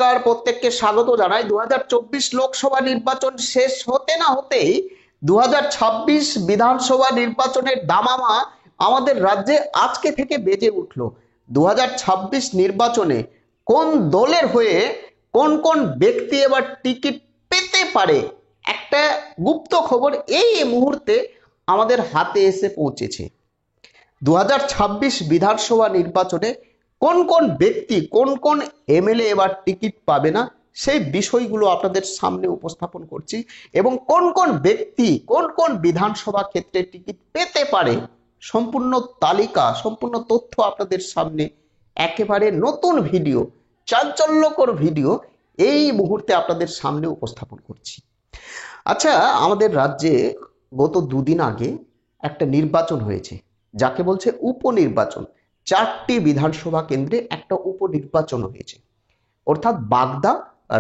নমস্কার, প্রত্যেককে স্বাগত জানাই। 2024 লোকসভা নির্বাচন শেষ হতে না হতেই 2026 বিধানসভা নির্বাচনের দামামা আমাদের রাজ্যে আজকে থেকে বেজে উঠল। 2026 নির্বাচনে কোন দলের হয়ে কোন কোন ব্যক্তি এবার টিকিট পেতে পারে, একটা গুপ্ত খবর এই মুহূর্তে আমাদের হাতে এসে পৌঁছেছে। 2026 বিধানসভা নির্বাচনে কোন কোন ব্যক্তি কোন কোন এমএলএ এবার টিকিট পাবে না সেই বিষয়গুলো আপনাদের সামনে উপস্থাপন করছি, এবং কোন কোন ব্যক্তি কোন কোন বিধানসভা ক্ষেত্রে টিকিট পেতে পারে সম্পূর্ণ তালিকা, সম্পূর্ণ তথ্য আপনাদের সামনে একেবারে নতুন ভিডিও, চাঞ্চল্যকর ভিডিও এই মুহূর্তে আপনাদের সামনে উপস্থাপন করছি। আচ্ছা, আমাদের রাজ্যে গত দুদিন আগে একটা নির্বাচন হয়েছে, যাকে বলছে উপনির্বাচন। 4টি বিধানসভা কেন্দ্রে একটা উপনির্বাচন হয়েছে, অর্থাৎ বাগদা,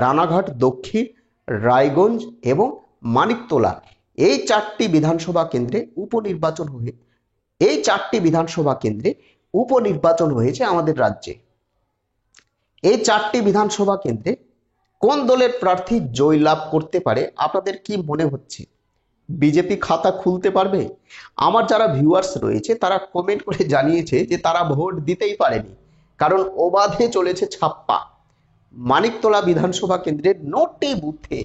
রানাঘাট দক্ষিণ, রায়গঞ্জ এবং মানিকতলা, এই 4টি বিধানসভা কেন্দ্রে উপনির্বাচন হয়েছে আমাদের রাজ্যে। এই 4টি বিধানসভা কেন্দ্রে কোন দলের প্রার্থী জয়লাভ করতে পারে আপনাদের কি মনে হচ্ছে? বিজেপি খাতা খুলতে পারবে? আমার যারা ভিউয়ার্স রয়েছে তারা কমেন্ট করে জানিয়েছে যে তারা ভোট দিতেই পারেনি, কারণ অবাধে চলেছে ছাপ্পা। মানিকতলা বিধানসভা কেন্দ্রের 9টি বুথে,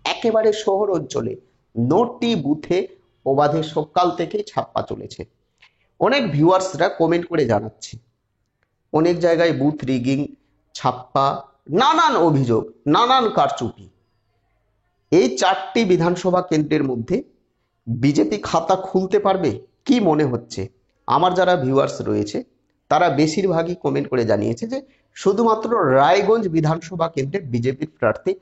একেবারে শহর অঞ্চলে 9টি বুথে অবাধে সকাল থেকেই ছাপ্পা চলেছে। অনেক ভিউয়ার্সরা কমেন্ট করে জানাচ্ছে অনেক জায়গায় বুথ রিগিং, ছাপ্পা, নানান অভিযোগ, নানান কারচুপি। এই 4টি বিধানসভা কেন্দ্রের মধ্যে বিজেপি খাতা খুলতে পারবে কি মনে হচ্ছে? আমার যারা ভিউয়ার্স রয়েছে তারা বেশিরভাগই কমেন্ট করে জানিয়েছে যে শুধুমাত্র রায়গঞ্জ বিধানসভা কেন্দ্রে বিজেপির প্রার্থী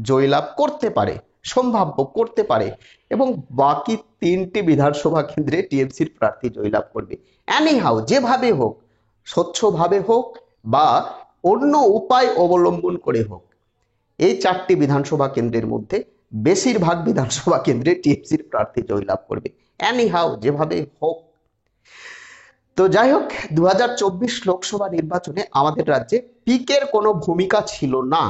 জয়লাভ করতে পারে, সম্ভাব্য করতে পারে, এবং বাকি 3টি বিধানসভা কেন্দ্রে টিএমসির প্রার্থী জয়লাভ করবে। এনিহাউ, যেভাবে হোক, স্বচ্ছভাবে হোক বা অন্য উপায় অবলম্বন করে হোক, এই 4টি বিধানসভা কেন্দ্রের মধ্যে বেশিরভাগ বিধানসভা কেন্দ্রে টিএমসির প্রার্থী জয়লাভ করবে। এনিহাউ, যেভাবে হোক। তো যাই হোক, 2024 লোকসভা নির্বাচনে আমাদের রাজ্যে পিকের কোনো ভূমিকা ছিল না।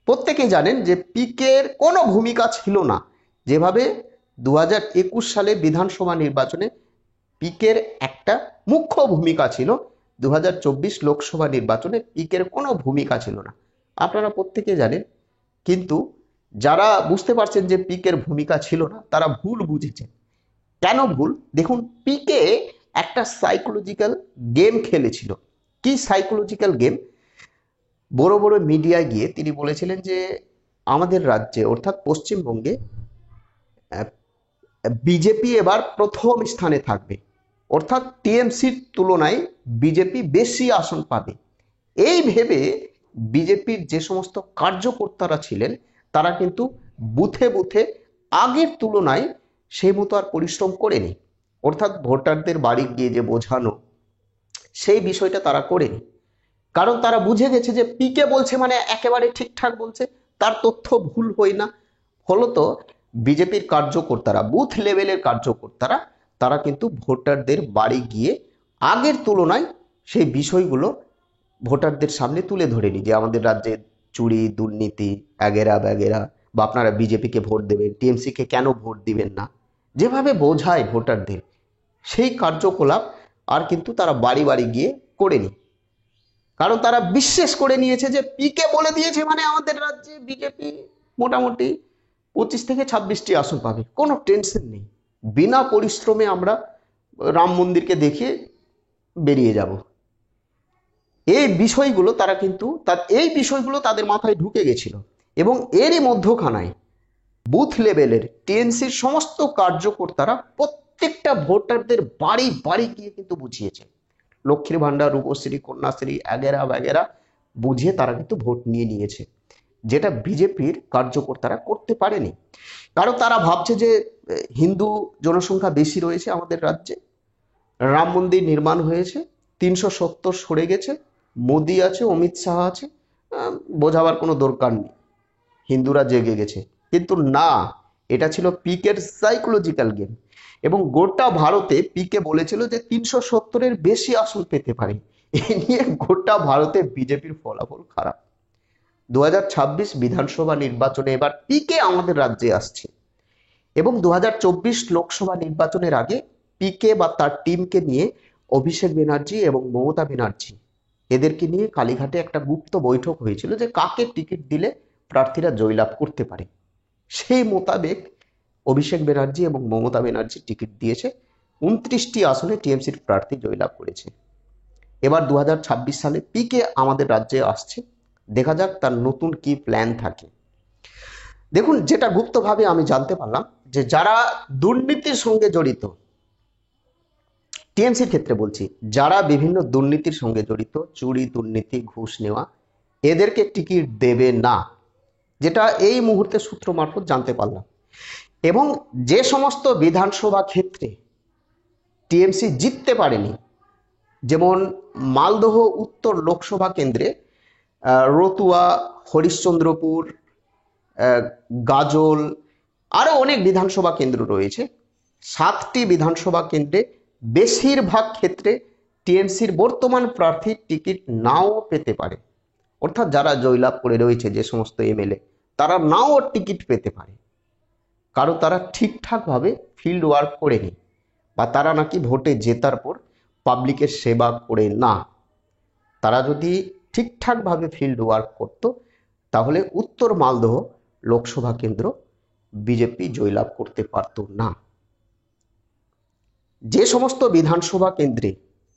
প্রত্যেকেই জানেন যে পিকের কোনো ভূমিকা ছিল না। যেভাবে 2021 সালে বিধানসভা নির্বাচনে পিকের একটা মুখ্য ভূমিকা ছিল, 2024 লোকসভা নির্বাচনে পিকের কোনো ভূমিকা ছিল না, আপনারা প্রত্যেকেই জানেন। কিন্তু যারা বুঝতে পারছেন যে পিকের ভূমিকা ছিল না, তারা ভুল বুঝেছেন। কেন ভুল? দেখুন, পিকে একটা সাইকোলজিক্যাল গেম খেলেছিল। কি সাইকোলজিক্যাল গেম? বড় বড় মিডিয়ায় গিয়ে তিনি বলেছিলেন যে আমাদের রাজ্যে অর্থাৎ পশ্চিমবঙ্গে বিজেপি এবার প্রথম স্থানে থাকবে, অর্থাৎ টিএমসির তুলনায় বিজেপি বেশি আসন পাবে। এই ভেবে বিজেপির যে সমস্ত কার্যকর্তারা ছিলেন তারা কিন্তু বুথে বুথে আগের তুলনায় সেই মতো আর পরিশ্রম করেনি, অর্থাৎ ভোটারদের বাড়ি গিয়ে যে বোঝানো, সেই বিষয়টা তারা করেনি। কারণ তারা বুঝে গেছে যে পিকে বলছে মানে একেবারে ঠিকঠাক বলছে, তার তথ্য ভুল হয় না। ফলত বিজেপির কার্যকর্তারা, বুথ লেভেলের কার্যকর্তারা, তারা কিন্তু ভোটারদের বাড়ি গিয়ে আগের তুলনায় সেই বিষয়গুলো ভোটারদের সামনে তুলে ধরেনি, যে আমাদের রাজ্যে চুরি, দুর্নীতি, এগেরা ব্যাগেরা, বা আপনারা বিজেপিকে ভোট দেবেন, টিএমসিকে কেন ভোট দিবেন না, যেভাবে বোঝায় ভোটারদের, সেই কার্যকলাপ আর কিন্তু তারা বাড়ি বাড়ি গিয়ে করেনি। কারণ তারা বিশ্বাস করে নিয়েছে যে পিকে বলে দিয়েছে মানে আমাদের রাজ্যে বিজেপি মোটামুটি 25 থেকে 26টি আসন পাবে, কোনো টেনশন নেই, বিনা পরিশ্রমে আমরা রাম মন্দিরকে দেখিয়ে বেরিয়ে যাব। এই বিষয়গুলো তারা কিন্তু এই বিষয়গুলো তাদের মাথায় ঢুকে গেছিল, এবং এরই মধ্যখানায় বুথ লেভেলের টিএনসির সমস্ত কার্যকর্তারা প্রত্যেকটা ভোটারদের বাড়ি বাড়ি গিয়ে কিন্তু বুঝিয়েছে, লক্ষ্মীর ভান্ডার, রূপশ্রী, কন্যাশ্রী, এগেরা ব্যাগেরা বুঝিয়ে তারা কিন্তু ভোট নিয়ে নিয়েছে, যেটা বিজেপির কার্যকর্তারা করতে পারেনি। কারণ তারা ভাবছে যে হিন্দু জনসংখ্যা বেশি রয়েছে আমাদের রাজ্যে, রাম মন্দির নির্মাণ হয়েছে, 370 সরে গেছে, মোদি আছে, অমিত শাহ আছে, বোঝাবার কোনো দরকার নেই, হিন্দুরা জেগে গেছে। কিন্তু না, এটা ছিল পিকের সাইকোলজিক্যাল গেম। এবং গোটা ভারতে পিকে বলেছিল যে 370-এর বেশি আসন পেতে পারে। এ নিয়ে গোটা ভারতে বিজেপির ফলাফল খারাপ। 2026 বিধানসভা নির্বাচনে এবার পিকে আমাদের রাজ্যে আসছে এবং 2024 লোকসভা নির্বাচনের আগে পিকে বা তার টিমকে নিয়ে অভিষেক ব্যানার্জি এবং মমতা ব্যানার্জি এদেরকে নিয়ে কালীঘাটে একটা গুপ্ত বৈঠক হয়েছিল যে কাকে টিকিট দিলে প্রার্থীরা জয়লাভ করতে পারে। সেই মোতাবেক অভিষেক ব্যানার্জি এবং মমতা ব্যানার্জি টিকিট দিয়েছে। 29টি আসনে টিএমসির প্রার্থী জয়লাভ করেছে। এবার 2026 সালে পিকে আমাদের রাজ্যে আসছে, দেখা যাক তার নতুন কি প্ল্যান থাকে। দেখুন, যেটা গুপ্তভাবে আমি জানতে পারলাম যে যারা দুর্নীতির সঙ্গে জড়িত, টিএমসির ক্ষেত্রে বলছি, যারা বিভিন্ন দুর্নীতির সঙ্গে জড়িত, চুরি, দুর্নীতি, ঘুষ নেওয়া, এদেরকে টিকিট দেবে না, যেটা এই মুহূর্তে সূত্র মারফত জানতে পারলাম। এবং যে সমস্ত বিধানসভা ক্ষেত্রে টিএমসি জিততে পারেনি, যেমন মালদহ উত্তর লোকসভা কেন্দ্রে রতুয়া, হরিশ্চন্দ্রপুর, গাজল, আরো অনেক বিধানসভা কেন্দ্র রয়েছে। 7টি বিধানসভা কেন্দ্রে বেশিরভাগ ক্ষেত্রে টিএমসির বর্তমান প্রার্থী টিকিট নাও পেতে পারে, অর্থাৎ যারা জয়লাভ করে রয়েছে যে সমস্ত এমএলএ, তারা নাও টিকিট পেতে পারে, কারণ তারা ঠিকঠাকভাবে ফিল্ড ওয়ার্ক করেনি বা তারা নাকি ভোটে জেতার পর পাবলিকের সেবা করে না। তারা যদি ঠিকঠাকভাবে ফিল্ড ওয়ার্ক করত তাহলে উত্তর মালদহ লোকসভা কেন্দ্র বিজেপি জয়লাভ করতে পারত না। যে সমস্ত বিধানসভা কেন্দ্রে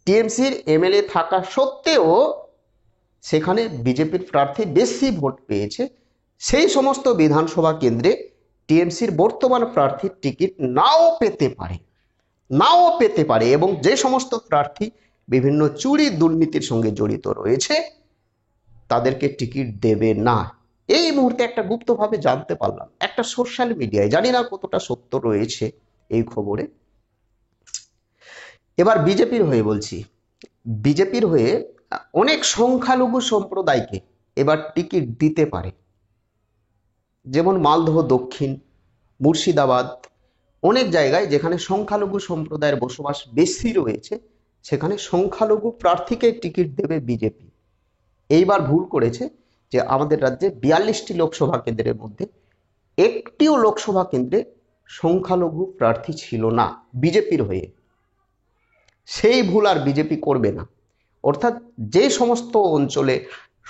টিএমসির এমএলএ থাকা সত্ত্বেও সেখানে বিজেপির প্রার্থী বেশি ভোট পেয়েছে, সেই সমস্ত বিধানসভা কেন্দ্রে টিএমসির বর্তমান প্রার্থীর টিকিট নাও পেতে পারে এবং যে সমস্ত প্রার্থী বিভিন্ন চুরি দুর্নীতির সঙ্গে জড়িত রয়েছে তাদেরকে টিকিট দেবে না। এই মুহূর্তে একটা গুপ্তভাবে জানতে পারলাম একটা সোশ্যাল মিডিয়ায়, জানি না কতটা সত্য রয়েছে এই খবরে। এবার বিজেপির হয়ে বলছি, বিজেপির হয়ে অনেক সংখ্যালঘু সম্প্রদায়কে এবার টিকিট দিতে পারে, যেমন মালদহ দক্ষিণ, মুর্শিদাবাদ, অনেক জায়গায় যেখানে সংখ্যালঘু সম্প্রদায়ের বসবাস বেশি রয়েছে সেখানে সংখ্যালঘু প্রার্থীকে টিকিট দেবে বিজেপি। এইবার ভুল করেছে যে আমাদের রাজ্যে 42টি লোকসভা কেন্দ্রের মধ্যে একটিও লোকসভা কেন্দ্রে সংখ্যালঘু প্রার্থী ছিল না বিজেপির হয়ে। সেই ভুল আর বিজেপি করবে না। অর্থাৎ যে সমস্ত অঞ্চলে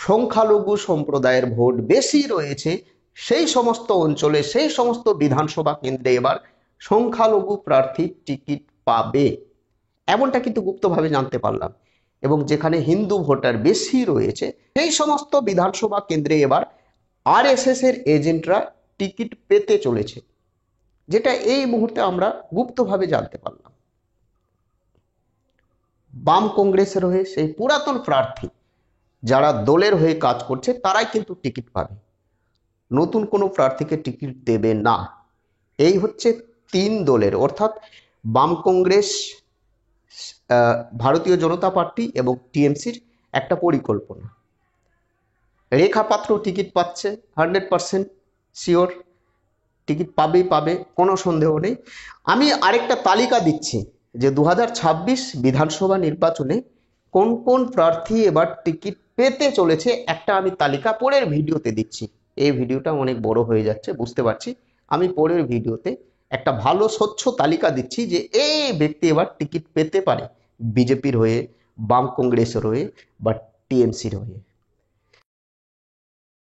সংখ্যালঘু সম্প্রদায়ের ভোট বেশি রয়েছে সেই সমস্ত অঞ্চলে, সেই সমস্ত বিধানসভা কেন্দ্রে এবার সংখ্যালঘু প্রার্থী টিকিট পাবে, এমনটা কিন্তু গুপ্তভাবে জানতে পারলাম। এবং যেখানে হিন্দু ভোটার বেশি রয়েছে সেই সমস্ত বিধানসভা কেন্দ্রে এবার আরএসএস এর এজেন্টরা টিকিট পেতে চলেছে, যেটা এই মুহূর্তে আমরা গুপ্তভাবে জানতে পারলাম। বাম কংগ্রেসের হয়ে সেই পুরাতন প্রার্থী যারা দলের হয়ে কাজ করছে তারাই কিন্তু টিকিট পাবে, নতুন কোনো প্রার্থীকে টিকিট দেবে না। এই হচ্ছে 3 দলের, অর্থাৎ বাম কংগ্রেস, ভারতীয় জনতা পার্টি এবং টিএমসির একটা পরিকল্পনা। রেখা পাত্র টিকিট পাচ্ছে 100% শিওর, টিকিট পাবে, কোনো সন্দেহ নেই। আমি আরেকটা তালিকা দিচ্ছি যে 2026 বিধানসভা নির্বাচনে কোন কোন প্রার্থী এবার টিকিট পেতে চলেছে, একটা আমি তালিকা পরের ভিডিওতে দিচ্ছি। এই ভিডিওটা অনেক বড় হয়ে যাচ্ছে বুঝতে পারছি, আমি পরের ভিডিওতে একটা ভালো স্বচ্ছ তালিকা দিচ্ছি যে এই ব্যক্তি এবার টিকিট পেতে পারে বিজেপির হয়ে, বাম কংগ্রেসের হয়ে বা টিএমসির হয়ে।